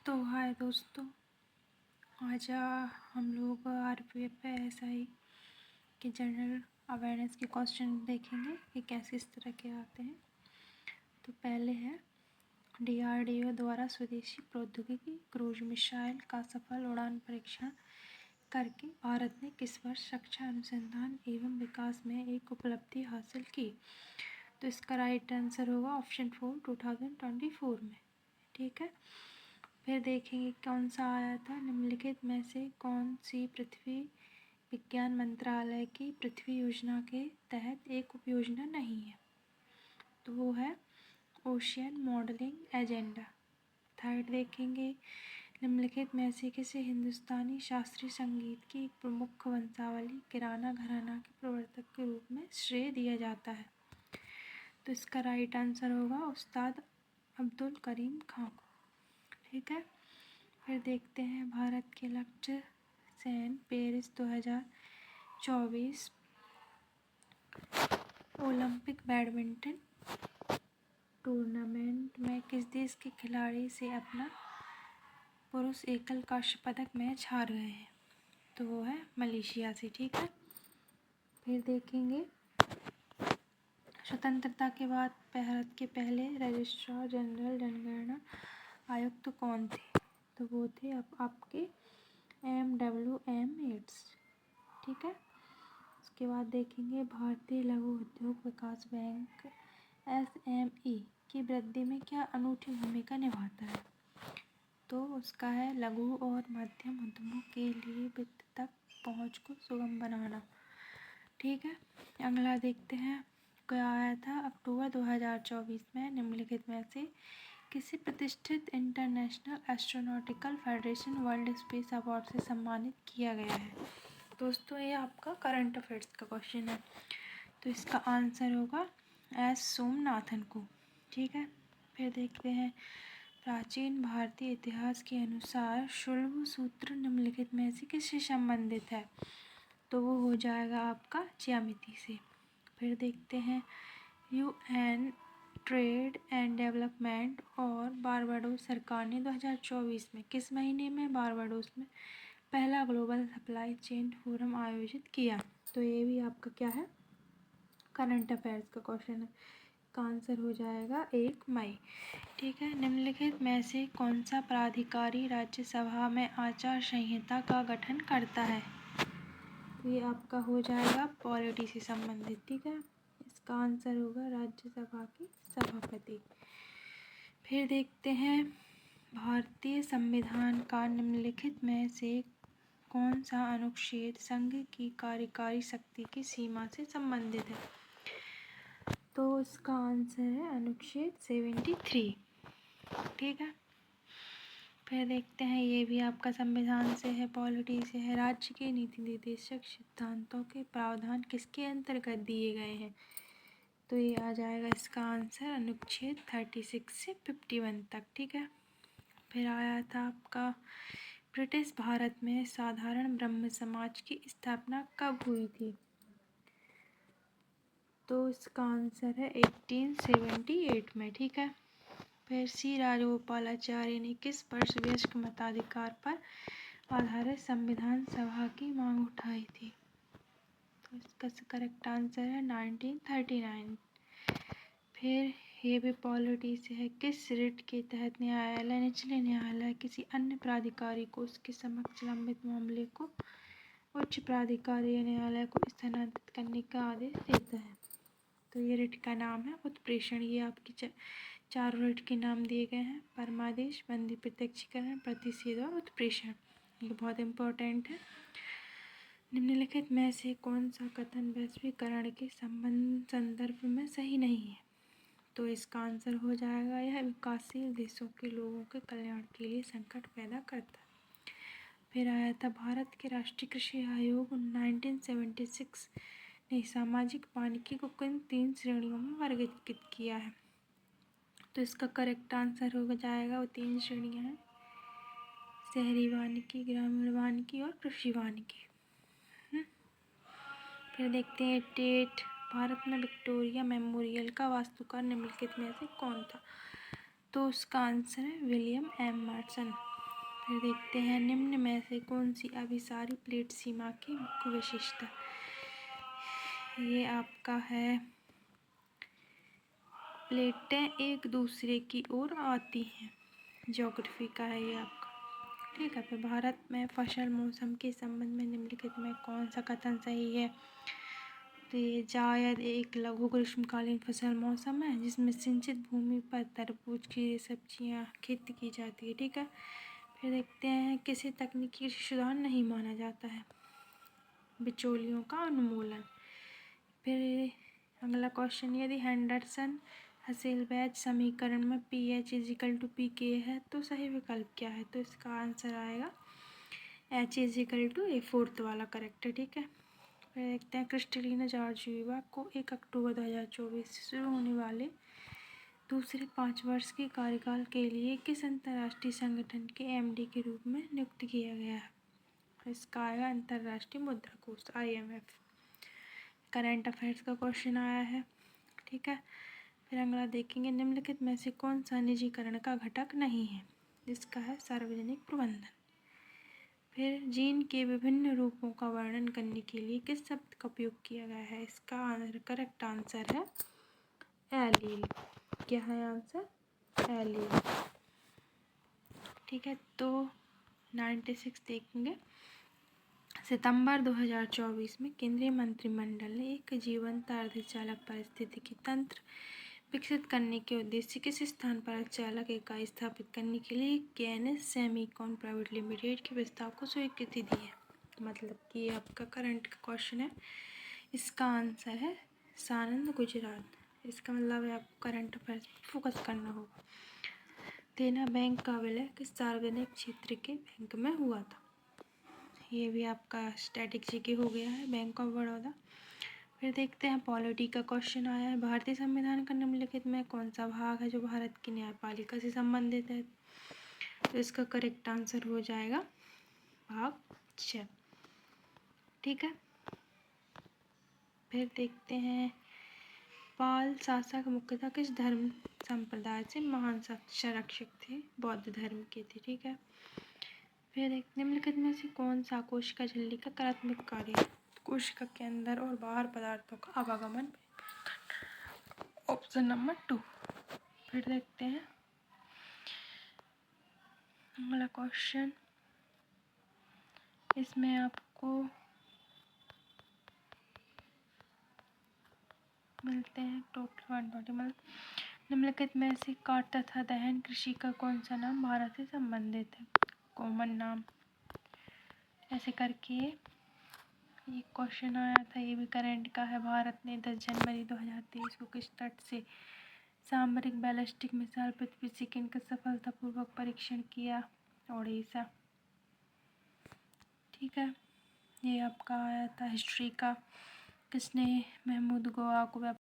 तो हाय दोस्तों, आज हम लोग RPF SI के जनरल अवेयरनेस के क्वेश्चन देखेंगे कि कैसे इस तरह के आते हैं। तो पहले है DRDO द्वारा स्वदेशी प्रौद्योगिकी क्रूज मिसाइल का सफल उड़ान परीक्षण करके भारत ने किस वर्ष रक्षा अनुसंधान एवं विकास में एक उपलब्धि हासिल की। तो इसका राइट आंसर होगा ऑप्शन 4 2024 में। ठीक है, फिर देखेंगे कौन सा आया था, निम्नलिखित में से कौन सी पृथ्वी विज्ञान मंत्रालय की पृथ्वी योजना के तहत एक उपयोजना नहीं है। तो वो है ओशियन मॉडलिंग एजेंडा। थर्ड देखेंगे, निम्नलिखित में से किसे हिंदुस्तानी शास्त्रीय संगीत की एक प्रमुख वंशावली किराना घराना के प्रवर्तक के रूप में श्रेय दिया जाता है। तो इसका राइट आंसर होगा उस्ताद अब्दुल करीम खां को। ठीक है, फिर देखते हैं भारत के लक्ष्य Sen Paris 2024 Olympic badminton tournament में किस देश के खिलाड़ी से अपना पुरुष एकल कांस्य पदक मैच हार गए हैं। तो वो है मलेशिया से। ठीक है, फिर देखेंगे स्वतंत्रता के बाद भारत के पहले रजिस्ट्रार जनरल जनगणना आयुक्त कौन थे। तो वो थे आपके MWM एड्स। ठीक है, उसके बाद देखेंगे भारतीय लघु उद्योग विकास बैंक SME की वृद्धि में क्या अनूठी भूमिका निभाता है। तो उसका है लघु और मध्यम उद्यमों के लिए वित्त तक पहुंच को सुगम बनाना। ठीक है, अगला देखते हैं क्या आया था अक्टूबर 2024 में निम्नलिखित में से किसी प्रतिष्ठित international astronautical federation world space award से सम्मानित किया गया है। दोस्तों ये आपका करंट अफेयर्स का क्वेश्चन है, तो इसका आंसर होगा S सोमनाथन को। ठीक है, फिर देखते हैं प्राचीन भारतीय इतिहास के अनुसार शुल्ब सूत्र निम्नलिखित में से किससे संबंधित है। तो वो हो जाएगा आपका ज्यामिति से। फिर देखते हैं UN ट्रेड एंड डेवलपमेंट और बारबाडोस सरकार ने 2024 में किस महीने में बारबाडोस में पहला ग्लोबल सप्लाई चेन फोरम आयोजित किया। तो ये भी आपका क्या है करंट अफेयर्स का क्वेश्चन है। इसका आंसर हो जाएगा 1 मई। ठीक है, निम्नलिखित में से कौन सा प्राधिकारी राज्यसभा में आचार संहिता का गठन करता है। तो ये आपका हो जाएगा पॉलिटी से संबंधित। ठीक है, इसका आंसर होगा राज्यसभा की सभापति। फिर देखते हैं भारतीय संविधान का निम्नलिखित में से कौन सा अनुच्छेद संघ की कार्यकारी शक्ति की सीमा से संबंधित है। तो इसका आंसर है अनुच्छेद 73। ठीक है, फिर देखते हैं ये भी आपका संविधान से है पॉलिटी से है। राज्य के नीति निर्देशक सिद्धांतों के प्रावधान किसके अंतर्गत दिए गए हैं। तो ये आ जाएगा इसका आंसर अनुच्छेद 36 से 51 तक। ठीक है, फिर आया था आपका ब्रिटिश भारत में साधारण ब्रह्म समाज की स्थापना कब हुई थी। तो इसका आंसर है 1878 में। ठीक है, फिर C राजगोपालाचारी ने किस वर्ष वयस्क मताधिकार पर आधारित संविधान सभा की मांग उठाई थी। तो इसका करेक्ट आंसर है 1939। फिर ये भी पॉलिटी से है, किस रिट के तहत न्यायालय निचले न्यायालय किसी अन्य प्राधिकारी को उसके समक्ष लंबित मामले को उच्च प्राधिकारी न्यायालय को स्थानांतरित करने का आदेश देता है। तो ये रिट का नाम है उत्प्रेषण। ये आपकी चारों रिट के नाम दिए गए हैं, परमादेश, बंदी प्रत्यक्षीकरण, प्रतिषेध और उत्प्रेषण। ये बहुत इम्पोर्टेंट है। निम्नलिखित में से कौन सा कथन वैश्वीकरण के संदर्भ में सही नहीं है। तो इसका आंसर हो जाएगा यह विकासशील देशों के लोगों के कल्याण के लिए संकट पैदा करता है। फिर आया था भारत के राष्ट्रीय कृषि आयोग 1976 ने सामाजिक वानिकी को किन 3 श्रेणियों में वर्गीकृत किया है। तो इसका करेक्ट आंसर हो जाएगा वो 3 श्रेणियाँ हैं, शहरी वानिकी, ग्रामीण वानिकी और कृषि वानिकी। फिर देखते हैं टेट भारत में विक्टोरिया मेमोरियल का वास्तुकार निम्नलिखित में से कौन था। तो उसका आंसर है विलियम M. मर्सन। फिर देखते हैं निम्न में से कौन सी अभिसारी प्लेट सीमा की मुख्य विशेषता। ये आपका है प्लेटें एक दूसरे की ओर आती हैं, ज्योग्राफी का है ये आपका। ठीक है, फिर भारत में फसल मौसम के संबंध में निम्नलिखित में कौन सा कथन सही है। तो ये जायद एक लघु ग्रीष्मकालीन फसल मौसम है जिसमें सिंचित भूमि पर तरबूज की सब्जियां खेती की जाती है। ठीक है, फिर देखते हैं किसी तकनीकी सुधार नहीं माना जाता है, बिचौलियों का उन्मूलन। फिर अगला क्वेश्चन, यदि हेंडरसन हसेलबैच समीकरण में pH = pK है तो सही विकल्प क्या है। तो इसका आंसर आएगा H = A, फोर्थ वाला करेक्ट है। ठीक है, फिर देखते हैं क्रिस्टलिना जॉर्जिएवा को 1 अक्टूबर 2024 से शुरू होने वाले दूसरे 5 वर्ष के कार्यकाल के लिए किस अंतर्राष्ट्रीय संगठन के MD के रूप में नियुक्त किया गया है। इसका आएगा अंतर्राष्ट्रीय मुद्रा कोष IMF। करंट अफेयर्स का क्वेश्चन आया है। ठीक है, फिर अगला देखेंगे निम्नलिखित में से कौन सा निजीकरण का घटक नहीं है। जिसका है सार्वजनिक प्रबंधन। फिर जीन के विभिन्न रूपों का वर्णन करने के लिए किस शब्द का उपयोग किया गया है। इसका करेक्ट आंसर है एलील। क्या है आंसर? एलील। ठीक है, तो 96 देखेंगे। सितंबर 2024 में केंद्रीय मंत्रिमंडल ने एक जीवंत अर्धचालक पारिस्थितिकी तंत्र विकसित करने के उद्देश्य से किस स्थान पर अर्धचालक इकाई स्थापित करने के लिए केएनएस सेमीकॉन प्राइवेट लिमिटेड के प्रस्ताव को स्वीकृति दी है। मतलब कि ये आपका करंट का क्वेश्चन है। इसका आंसर है सानंद, गुजरात। इसका मतलब है आपको करंट अफेयर्स पर फोकस करना होगा। देना बैंक का विलय किस सार्वजनिक क्षेत्र के बैंक में हुआ था। ये भी आपका स्टैटिक जीके हो गया है, बैंक ऑफ बड़ौदा। फिर देखते हैं पॉलिटी का क्वेश्चन आया है। भारतीय संविधान का निम्नलिखित में कौन सा भाग है जो भारत की न्यायपालिका से संबंधित है। तो इसका करेक्ट आंसर हो जाएगा भाग 6। ठीक है, फिर देखते हैं पाल शासक मुख्यतः किस धर्म संप्रदाय से महान संरक्षक थे। बौद्ध धर्म के थे। ठीक है, फिर एक निम्नलिखित में से कौन सा कोशिका झिल्ली का प्राथमिक कार्य है। कोशिका के अंदर और बाहर पदार्थों का आवागमन। Option number 2। फिर देखते हैं अगला क्वेश्चन। इसमें आपको मिलते हैं टोटल 120। मतलब निम्नलिखित में से काट तथा दहन कृषि का कौन सा नाम भारत से संबंधित है। कॉमन नाम ऐसे करके ये क्वेश्चन आया था। ये भी करंट का है। भारत ने 10 जनवरी 2023 को किस तट से सामरिक बैलिस्टिक मिसाइल पृथ्वी सेकंड का सफलतापूर्वक परीक्षण किया। ओडिशा। ठीक है, ये आपका आया था हिस्ट्री का। किसने महमूद गोवा को